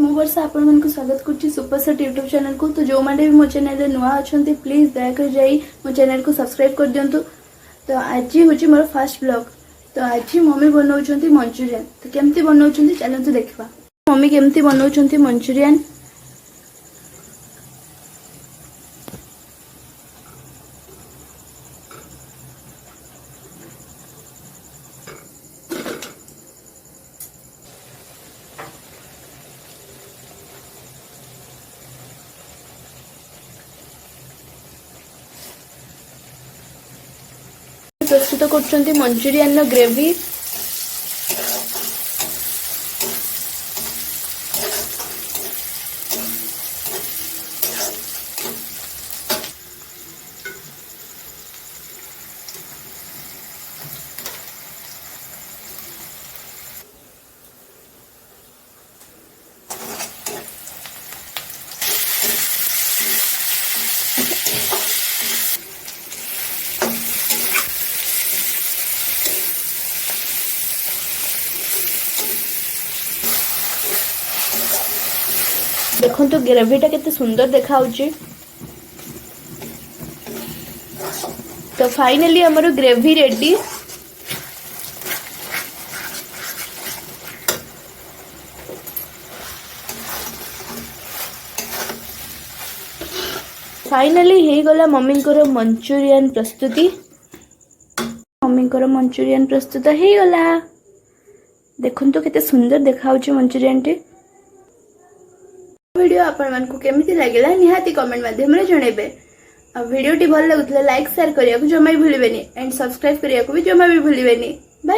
मु वर्षा आपण को स्वागत करछि सुपरसेट यूट्यूब चैनल को। तो जो माने भी मो चैनल रे नुआ अछंती प्लीज दया कर जाई मो चैनल को सब्सक्राइब कर दियंतु। तो आज होछि मोर फर्स्ट ब्लॉग। तो आज मम्मी बनाउछंती मंचूरियन। तो केमती बनाउछंती चलंतु देखबा। मम्मी केमती बनाउछंती मंचूरियन। प्रस्तुत करछंती मंचूरियन ग्रेवी। देखो तो ग्रेवीटा केते सुंदर देखा। तो फाइनली हमारो ग्रेवी रेडी। फाइनली हे गला मम्मी को मंचूरियन प्रस्तुति। मम्मी को मंचूरियन प्रस्तुत हे गला। देखो तो केते सुंदर देखा मंचूरियन टी। वीडियो आपण मन को केमिति लागला निहाती कमेंट माध्यम रे जणेबे। आ वीडियो टी भल लागुतले लाइक शेयर करिया को जमा भी भूलिबेनी एंड सब्सक्राइब करिया को भी जमा भी भूलिबेनी।